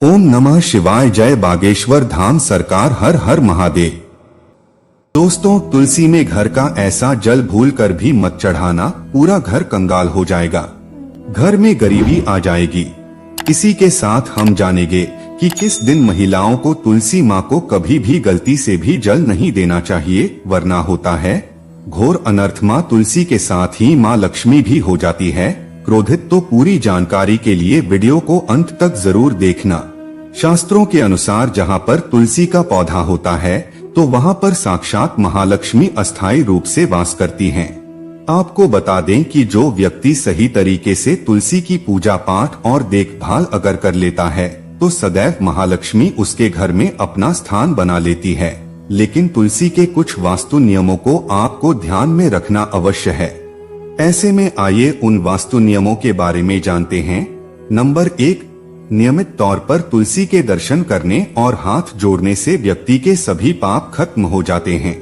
ओम नमः शिवाय। जय बागेश्वर धाम सरकार। हर हर महादेव। दोस्तों, तुलसी में घर का ऐसा जल भूल कर भी मत चढ़ाना, पूरा घर कंगाल हो जाएगा, घर में गरीबी आ जाएगी। इसी के साथ हम जानेंगे कि किस दिन महिलाओं को तुलसी माँ को कभी भी गलती से भी जल नहीं देना चाहिए, वरना होता है घोर अनर्थ। माँ तुलसी के साथ ही माँ लक्ष्मी भी हो जाती है क्रोधित। तो पूरी जानकारी के लिए वीडियो को अंत तक जरूर देखना। शास्त्रों के अनुसार जहाँ पर तुलसी का पौधा होता है तो वहाँ पर साक्षात महालक्ष्मी अस्थायी रूप से वास करती हैं। आपको बता दें कि जो व्यक्ति सही तरीके से तुलसी की पूजा पाठ और देखभाल अगर कर लेता है तो सदैव महालक्ष्मी उसके घर में अपना स्थान बना लेती है। लेकिन तुलसी के कुछ वास्तु नियमों को आपको ध्यान में रखना अवश्य है। ऐसे में आइए उन वास्तु नियमों के बारे में जानते हैं। नंबर 1, नियमित तौर पर तुलसी के दर्शन करने और हाथ जोड़ने से व्यक्ति के सभी पाप खत्म हो जाते हैं।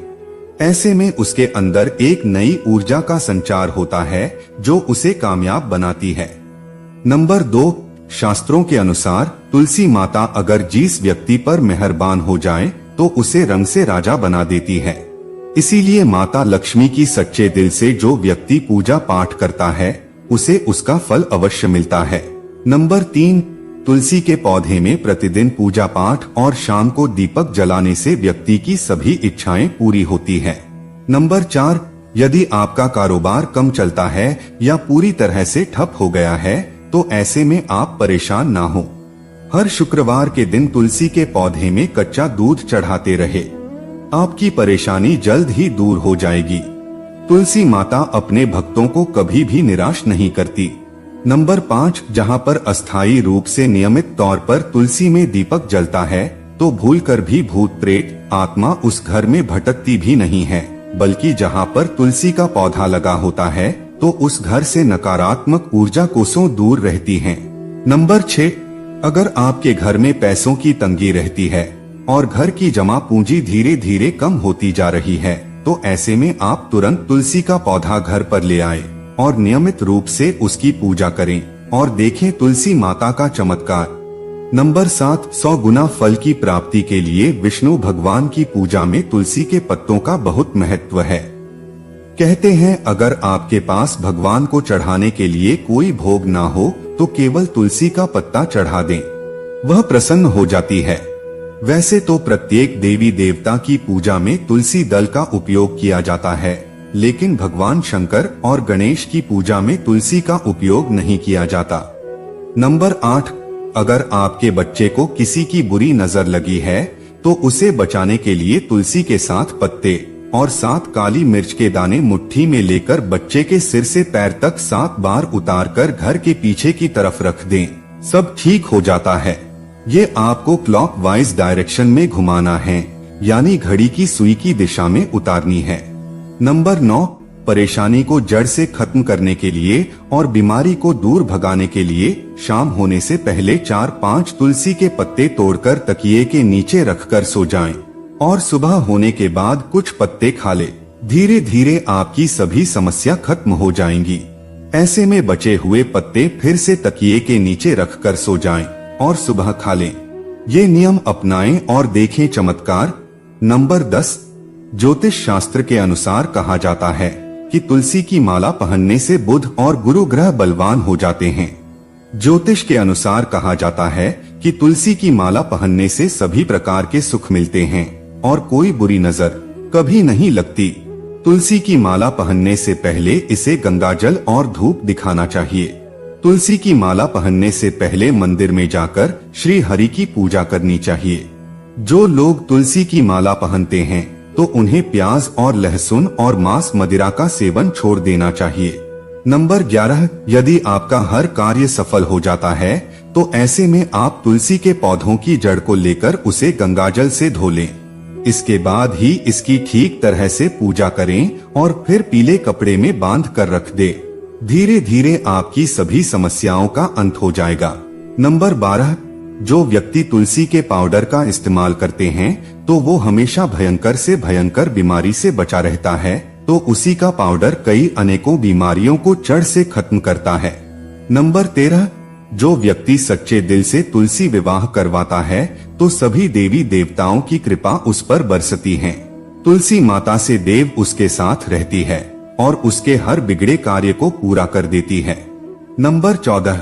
ऐसे में उसके अंदर एक नई ऊर्जा का संचार होता है जो उसे कामयाब बनाती है। नंबर 2, शास्त्रों के अनुसार तुलसी माता अगर जिस व्यक्ति पर मेहरबान हो जाए तो उसे रंग से राजा बना देती है। इसीलिए माता लक्ष्मी की सच्चे दिल से जो व्यक्ति पूजा पाठ करता है उसे उसका फल अवश्य मिलता है। नंबर 3, तुलसी के पौधे में प्रतिदिन पूजा पाठ और शाम को दीपक जलाने से व्यक्ति की सभी इच्छाएं पूरी होती है। नंबर 4, यदि आपका कारोबार कम चलता है या पूरी तरह से ठप हो गया है तो ऐसे में आप परेशान ना हो। हर शुक्रवार के दिन तुलसी के पौधे में कच्चा दूध चढ़ाते रहे, आपकी परेशानी जल्द ही दूर हो जाएगी। तुलसी माता अपने भक्तों को कभी भी निराश नहीं करती। नंबर 5, जहाँ पर अस्थायी रूप से नियमित तौर पर तुलसी में दीपक जलता है तो भूलकर भी भूत प्रेत आत्मा उस घर में भटकती भी नहीं है, बल्कि जहाँ पर तुलसी का पौधा लगा होता है तो उस घर से नकारात्मक ऊर्जा कोसों दूर रहती है। नंबर 6, अगर आपके घर में पैसों की तंगी रहती है और घर की जमा पूंजी धीरे धीरे कम होती जा रही है तो ऐसे में आप तुरंत तुलसी का पौधा घर पर ले आए और नियमित रूप से उसकी पूजा करें और देखें तुलसी माता का चमत्कार। नंबर 7, 100 गुना फल की प्राप्ति के लिए विष्णु भगवान की पूजा में तुलसी के पत्तों का बहुत महत्व है। कहते हैं अगर आपके पास भगवान को चढ़ाने के लिए कोई भोग ना हो तो केवल तुलसी का पत्ता चढ़ा दें, वह प्रसन्न हो जाती है। वैसे तो प्रत्येक देवी देवता की पूजा में तुलसी दल का उपयोग किया जाता है, लेकिन भगवान शंकर और गणेश की पूजा में तुलसी का उपयोग नहीं किया जाता। नंबर 8, अगर आपके बच्चे को किसी की बुरी नजर लगी है तो उसे बचाने के लिए तुलसी के 7 पत्ते और 7 काली मिर्च के दाने मुट्ठी में लेकर बच्चे के सिर से पैर तक 7 बार उतारकर घर के पीछे की तरफ रख दें, सब ठीक हो जाता है। ये आपको क्लॉकवाइज डायरेक्शन में घुमाना है, यानी घड़ी की सुई की दिशा में उतारनी है। नंबर 9, परेशानी को जड़ से खत्म करने के लिए और बीमारी को दूर भगाने के लिए शाम होने से पहले 4-5 तुलसी के पत्ते तोड़कर तकिए के नीचे रखकर सो जाएं और सुबह होने के बाद कुछ पत्ते खा ले। धीरे धीरे आपकी सभी समस्या खत्म हो जाएंगी। ऐसे में बचे हुए पत्ते फिर से तकिए के नीचे रखकर सो जाएं और सुबह खा लें। ये नियम अपनाएं और देखें चमत्कार। नंबर 10, ज्योतिष शास्त्र के अनुसार कहा जाता है कि तुलसी की माला पहनने से बुध और गुरु ग्रह बलवान हो जाते हैं। ज्योतिष के अनुसार कहा जाता है कि तुलसी की माला पहनने से सभी प्रकार के सुख मिलते हैं और कोई बुरी नजर कभी नहीं लगती। तुलसी की माला पहनने से पहले इसे गंगाजल और धूप दिखाना चाहिए। तुलसी की माला पहनने से पहले मंदिर में जाकर श्री हरि की पूजा करनी चाहिए। जो लोग तुलसी की माला पहनते हैं तो उन्हें प्याज और लहसुन और मांस मदिरा का सेवन छोड़ देना चाहिए। नंबर 11, यदि आपका हर कार्य सफल हो जाता है तो ऐसे में आप तुलसी के पौधों की जड़ को लेकर उसे गंगाजल से धो लें। इसके बाद ही इसकी ठीक तरह से पूजा करें और फिर पीले कपड़े में बांध कर रख दे। धीरे धीरे आपकी सभी समस्याओं का अंत हो जाएगा। नंबर 12, जो व्यक्ति तुलसी के पाउडर का इस्तेमाल करते हैं तो वो हमेशा भयंकर से भयंकर बीमारी से बचा रहता है, तो उसी का पाउडर कई अनेकों बीमारियों को जड़ से खत्म करता है। नंबर 13, जो व्यक्ति सच्चे दिल से तुलसी विवाह करवाता है तो सभी देवी देवताओं की कृपा उस पर बरसती है। तुलसी माता से देव उसके साथ रहती है और उसके हर बिगड़े कार्य को पूरा कर देती है। नंबर 14,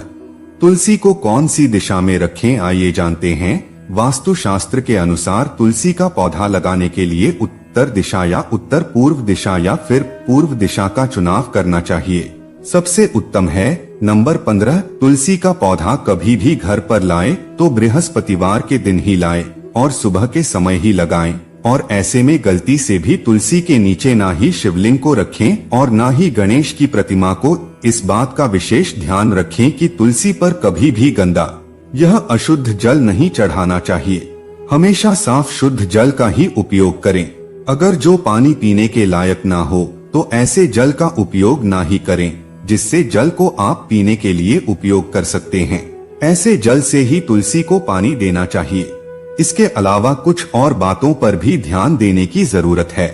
तुलसी को कौन सी दिशा में रखें आइए जानते हैं। वास्तु शास्त्र के अनुसार तुलसी का पौधा लगाने के लिए उत्तर दिशा या उत्तर पूर्व दिशा या फिर पूर्व दिशा का चुनाव करना चाहिए। सबसे उत्तम है नंबर 15, तुलसी का पौधा कभी भी घर पर लाए तो बृहस्पतिवार के दिन ही लाए और सुबह के समय ही लगाएं और ऐसे में गलती से भी तुलसी के नीचे ना ही शिवलिंग को रखें और ना ही गणेश की प्रतिमा को। इस बात का विशेष ध्यान रखें कि तुलसी पर कभी भी गंदा यह अशुद्ध जल नहीं चढ़ाना चाहिए। हमेशा साफ शुद्ध जल का ही उपयोग करें। अगर जो पानी पीने के लायक ना हो तो ऐसे जल का उपयोग ना ही करें जिससे जल को आप पीने के लिए उपयोग कर सकते हैं। ऐसे जल से ही तुलसी को पानी देना चाहिए। इसके अलावा कुछ और बातों पर भी ध्यान देने की जरूरत है।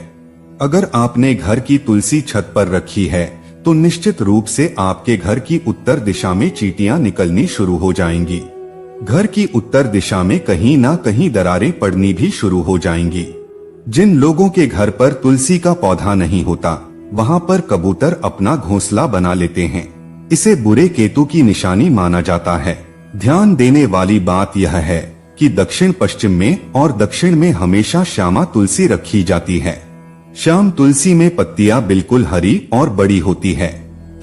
अगर आपने घर की तुलसी छत पर रखी है तो निश्चित रूप से आपके घर की उत्तर दिशा में चींटियां निकलनी शुरू हो जाएंगी। घर की उत्तर दिशा में कहीं ना कहीं दरारें पड़नी भी शुरू हो जाएंगी। जिन लोगों के घर पर तुलसी का पौधा नहीं होता वहां पर कबूतर अपना घोंसला बना लेते हैं। इसे बुरे केतु की निशानी माना जाता है। ध्यान देने वाली बात यह है कि दक्षिण पश्चिम में और दक्षिण में हमेशा श्यामा तुलसी रखी जाती है। श्याम तुलसी में पत्तियां बिल्कुल हरी और बड़ी होती है।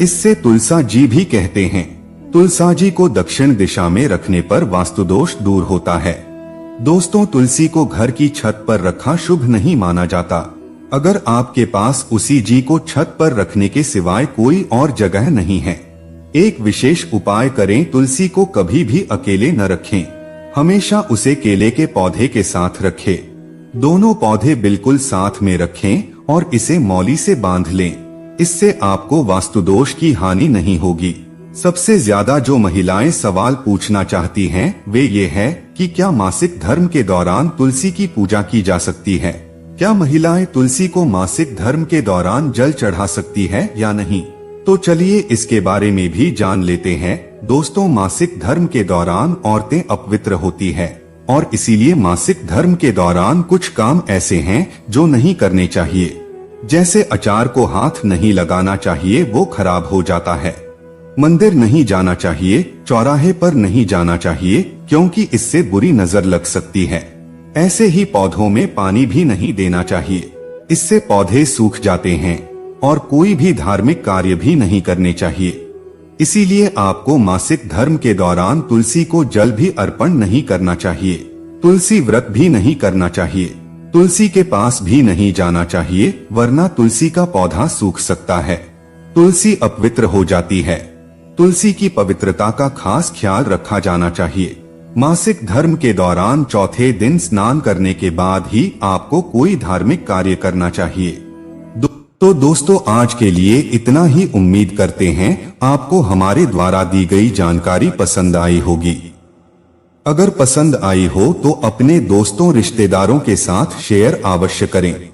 इससे तुलसा जी भी कहते हैं। तुलसा जी को दक्षिण दिशा में रखने पर वास्तु दोष दूर होता है। दोस्तों, तुलसी को घर की छत पर रखा शुभ नहीं माना जाता। अगर आपके पास उसी जी को छत पर रखने के सिवाय कोई और जगह नहीं है, एक विशेष उपाय करें। तुलसी को कभी भी अकेले न रखें, हमेशा उसे केले के पौधे के साथ रखें। दोनों पौधे बिल्कुल साथ में रखें और इसे मौली से बांध लें। इससे आपको वास्तु दोष की हानि नहीं होगी। सबसे ज्यादा जो महिलाएं सवाल पूछना चाहती हैं वे ये है कि क्या मासिक धर्म के दौरान तुलसी की पूजा की जा सकती है? क्या महिलाएं तुलसी को मासिक धर्म के दौरान जल चढ़ा सकती है या नहीं? तो चलिए इसके बारे में भी जान लेते हैं। दोस्तों, मासिक धर्म के दौरान औरतें अपवित्र होती है और इसीलिए मासिक धर्म के दौरान कुछ काम ऐसे हैं जो नहीं करने चाहिए। जैसे अचार को हाथ नहीं लगाना चाहिए, वो खराब हो जाता है। मंदिर नहीं जाना चाहिए, चौराहे पर नहीं जाना चाहिए क्योंकि इससे बुरी नजर लग सकती है। ऐसे ही पौधों में पानी भी नहीं देना चाहिए, इससे पौधे सूख जाते हैं और कोई भी धार्मिक कार्य भी नहीं करने चाहिए। इसीलिए आपको मासिक धर्म के दौरान तुलसी को जल भी अर्पण नहीं करना चाहिए। तुलसी व्रत भी नहीं करना चाहिए, तुलसी के पास भी नहीं जाना चाहिए, वरना तुलसी का पौधा सूख सकता है। तुलसी अपवित्र हो जाती है। तुलसी की पवित्रता का खास ख्याल रखा जाना चाहिए। मासिक धर्म के दौरान चौथे दिन स्नान करने के बाद ही आपको कोई धार्मिक कार्य करना चाहिए। तो दोस्तों, आज के लिए इतना ही। उम्मीद करते हैं आपको हमारे द्वारा दी गई जानकारी पसंद आई होगी। अगर पसंद आई हो तो अपने दोस्तों रिश्तेदारों के साथ शेयर अवश्य करें।